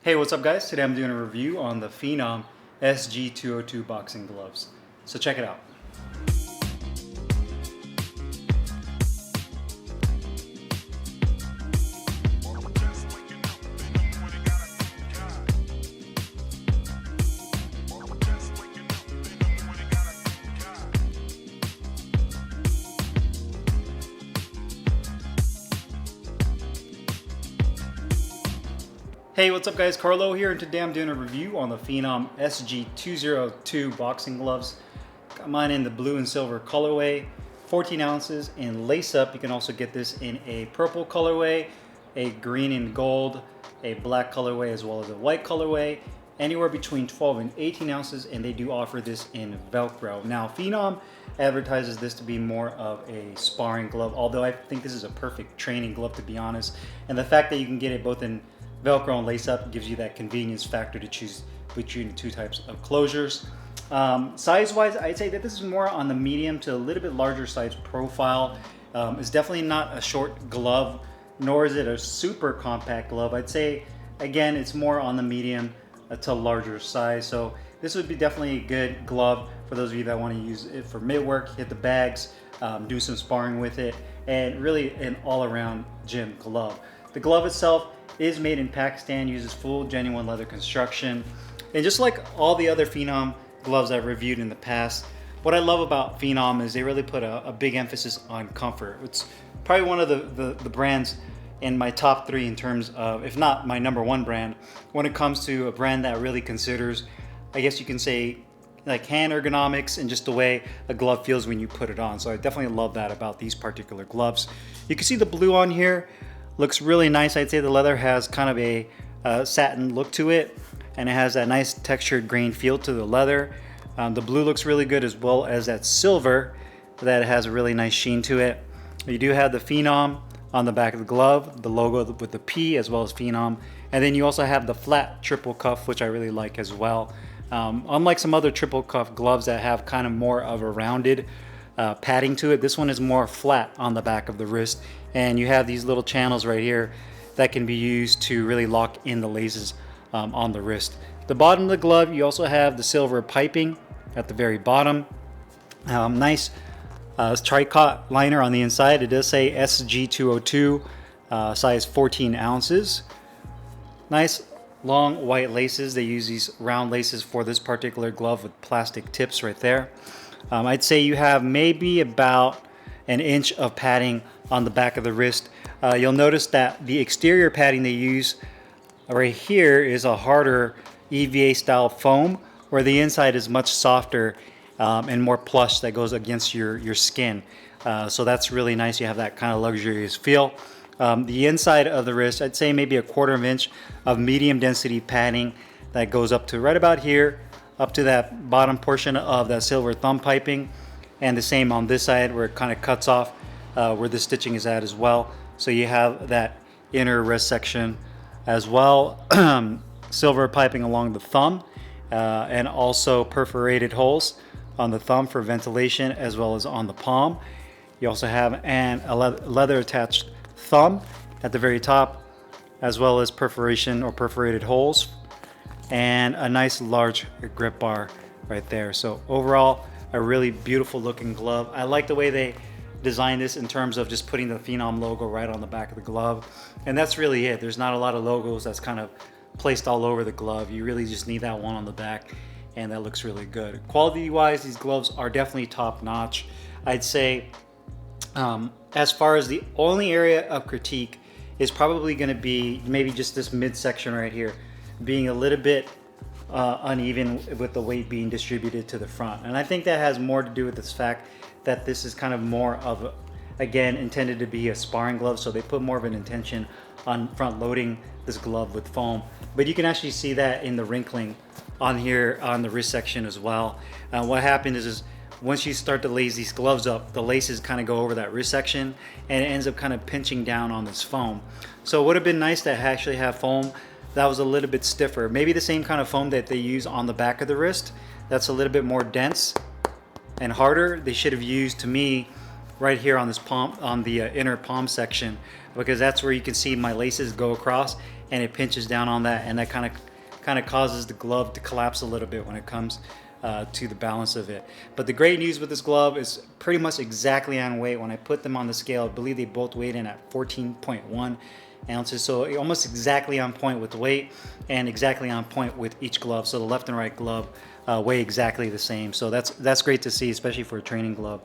Hey, what's up guys? Today I'm doing a review on the Phenom SG-202 boxing gloves. So check it out. Hey, what's up guys? Carlo here, and today I'm doing a review on the Phenom SG-202 boxing gloves. Got mine in the blue and silver colorway, 14 ounces in lace up. You can also get this in a purple colorway, a green and gold, a black colorway, as well as a white colorway, anywhere between 12 and 18 ounces, and they do offer this in Velcro. Now, Phenom advertises this to be more of a sparring glove, although I think this is a perfect training glove, to be honest. And the fact that you can get it both in Velcro and lace up gives you that convenience factor to choose between the two types of closures. Size wise, I'd say that this is more on the medium to a little bit larger size profile. It's definitely not a short glove, nor is it a super compact glove. I'd say, again, it's more on the medium to larger size. So this would be definitely a good glove for those of you that want to use it for mid work, hit the bags, do some sparring with it, and really an all-around gym glove. The glove itself is made in Pakistan, uses full genuine leather construction, and just like all the other Phenom gloves I've reviewed in the past, what I love about Phenom is they really put a big emphasis on comfort. It's probably one of the brands in my top 3 in terms of, if not my #1 brand, when it comes to a brand that really considers, I guess you can say, like hand ergonomics and just the way a glove feels when you put it on. So I definitely love that about these particular gloves. You can see the blue on here. Looks really nice. I'd say the leather has kind of a satin look to it, and it has that nice textured grain feel to the leather. The blue looks really good, as well as that silver that has a really nice sheen to it. You do have the Phenom on the back of the glove, the logo with the P as well as Phenom, and then you also have the flat triple cuff, which I really like as well. Unlike some other triple cuff gloves that have kind of more of a rounded padding to it, this one is more flat on the back of the wrist, and you have these little channels right here that can be used to really lock in the laces on the wrist. The bottom of the glove, you also have the silver piping at the very bottom. Nice tricot liner on the inside. It does say SG-202, size 14 ounces. Nice long white laces. They use these round laces for this particular glove with plastic tips right there. I'd say you have maybe about an inch of padding on the back of the wrist. You'll notice that the exterior padding they use right here is a harder EVA style foam, where the inside is much softer and more plush that goes against your skin. So that's really nice. You have that kind of luxurious feel. The inside of the wrist, I'd say maybe a 1/4 inch of medium density padding that goes up to right about here, up to that bottom portion of that silver thumb piping, and the same on this side where it kind of cuts off where the stitching is at as well. So you have that inner wrist section as well. Silver piping along the thumb, and also perforated holes on the thumb for ventilation, as well as on the palm. You also have a leather attached thumb at the very top, as well as perforation or perforated holes, and a nice large grip bar right there. So overall, a really beautiful looking glove. I like the way they designed this in terms of just putting the Phenom logo right on the back of the glove, and that's really it. There's not a lot of logos that's kind of placed all over the glove. You really just need that one on the back, and that looks really good. Quality wise, these gloves are definitely top notch. I'd say as far as the only area of critique is probably going to be maybe just this midsection right here being a little bit uneven with the weight being distributed to the front. And I think that has more to do with this fact that this is kind of more of, again, intended to be a sparring glove, so they put more of an intention on front loading this glove with foam. But you can actually see that in the wrinkling on here on the wrist section as well. What happened is once you start to lace these gloves up, the laces kind of go over that wrist section, and it ends up kind of pinching down on this foam. So it would have been nice to actually have foam that was a little bit stiffer. Maybe the same kind of foam that they use on the back of the wrist that's a little bit more dense and harder. They should have used, to me, right here on this palm, on the inner palm section, because that's where you can see my laces go across, and it pinches down on that, and that kind of causes the glove to collapse a little bit when it comes to the balance of it. But the great news with this glove is pretty much exactly on weight. When I put them on the scale, I believe they both weighed in at 14.1 ounces, so almost exactly on point with the weight and exactly on point with each glove. So the left and right glove weigh exactly the same, so that's great to see, especially for a training glove.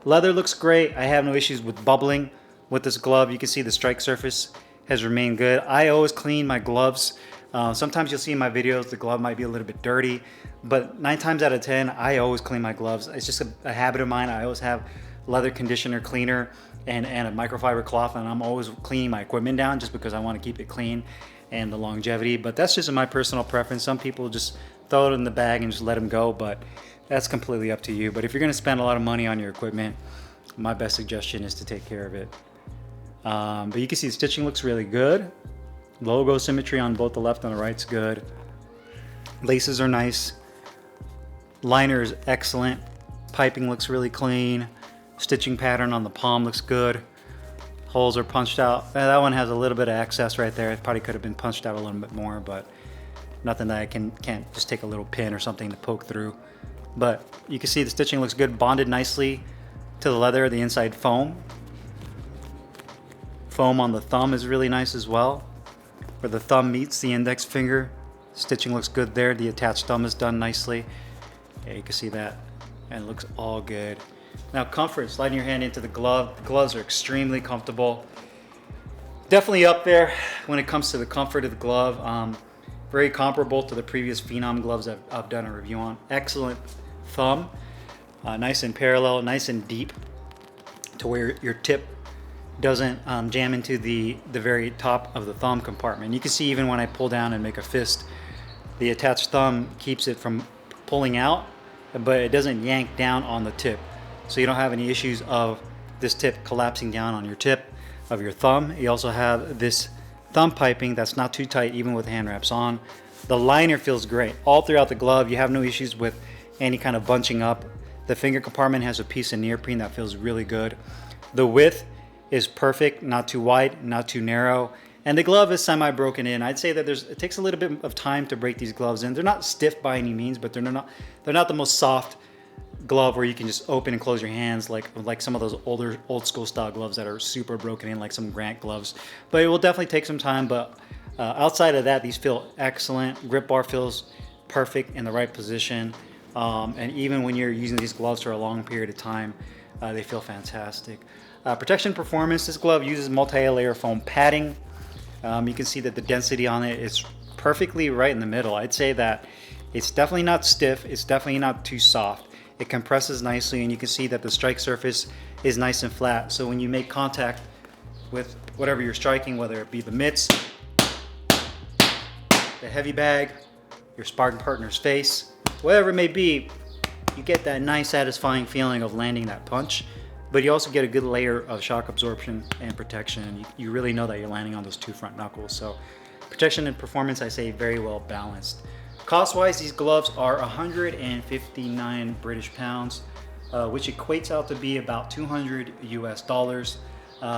Leather looks great. I have no issues with bubbling with this glove. You can see the strike surface has remained good. I always clean my gloves. Sometimes you'll see in my videos the glove might be a little bit dirty, but 9 times out of 10 I always clean my gloves. It's just a habit of mine. I always have leather conditioner cleaner and a microfiber cloth, and I'm always cleaning my equipment down just because I want to keep it clean and the longevity. But that's just my personal preference. Some people just throw it in the bag and just let them go, but that's completely up to you. But if you're going to spend a lot of money on your equipment, my best suggestion is to take care of it. But you can see the stitching looks really good. Logo symmetry on both the left and the right's good. Laces are nice. Liner is excellent. Piping looks really clean. Stitching pattern on the palm looks good. Holes are punched out. That one has a little bit of excess right there. It probably could have been punched out a little bit more, but nothing that I can't just take a little pin or something to poke through. But you can see the stitching looks good, bonded nicely to the leather, the inside foam. Foam on the thumb is really nice as well. Where the thumb meets the index finger, stitching looks good there. The attached thumb is done nicely. Yeah, you can see that, and it looks all good. Now comfort, sliding your hand into the glove. The gloves are extremely comfortable. Definitely up there when it comes to the comfort of the glove. Very comparable to the previous Phenom gloves I've done a review on. Excellent thumb, nice and parallel, nice and deep to where your tip doesn't jam into the very top of the thumb compartment. You can see even when I pull down and make a fist, the attached thumb keeps it from pulling out, but it doesn't yank down on the tip. So you don't have any issues of this tip collapsing down on your tip of your thumb. You also have this thumb piping that's not too tight even with hand wraps on. The liner feels great all throughout the glove. You have no issues with any kind of bunching up. The finger compartment has a piece of neoprene that feels really good. The width is perfect, not too wide, not too narrow, and the glove is semi-broken in. I'd say that it takes a little bit of time to break these gloves in. They're not stiff by any means, but they're not the most soft glove where you can just open and close your hands like some of those old school style gloves that are super broken in, like some Grant gloves. But it will definitely take some time. But outside of that, these feel excellent. Grip bar feels perfect in the right position, and even when you're using these gloves for a long period of time, they feel fantastic. Protection performance, this glove uses multi-layer foam padding. You can see that the density on it is perfectly right in the middle. I'd say that it's definitely not stiff, it's definitely not too soft. It compresses nicely, and you can see that the strike surface is nice and flat. So when you make contact with whatever you're striking, whether it be the mitts, the heavy bag, your sparring partner's face, whatever it may be, you get that nice satisfying feeling of landing that punch. But you also get a good layer of shock absorption and protection. You really know that you're landing on those two front knuckles. So protection and performance, I say, very well balanced. Cost-wise, these gloves are 159 British pounds, which equates out to be about 200 US dollars,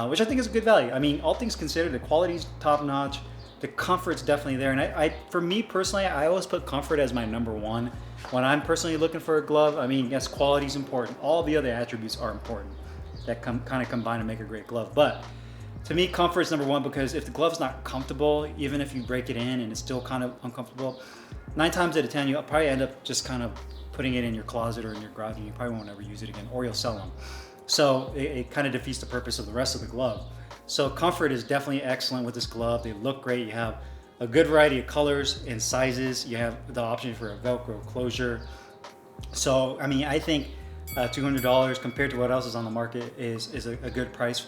which I think is a good value. I mean, all things considered, the quality's top-notch, the comfort's definitely there. And for me personally, I always put comfort as my number one. When I'm personally looking for a glove, I mean, yes, quality's important. All the other attributes are important that kind of combine to make a great glove. But to me, comfort is number one, because if the glove's not comfortable, even if you break it in and it's still kind of uncomfortable, 9 times out of 10, you'll probably end up just kind of putting it in your closet or in your garage, and you probably won't ever use it again, or you'll sell them. So it kind of defeats the purpose of the rest of the glove. So comfort is definitely excellent with this glove. They look great. You have a good variety of colors and sizes. You have the option for a Velcro closure. So, I mean, I think $200 compared to what else is on the market is a good price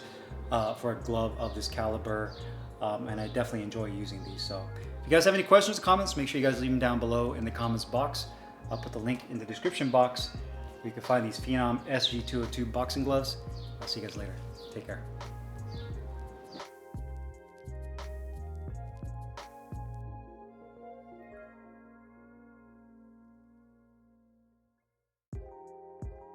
for a glove of this caliber, and I definitely enjoy using these. So if you guys have any questions or comments, make sure you guys leave them down below in the comments box. I'll put the link in the description box where you can find these Phenom SG-202 boxing gloves. I'll see you guys later. Take care.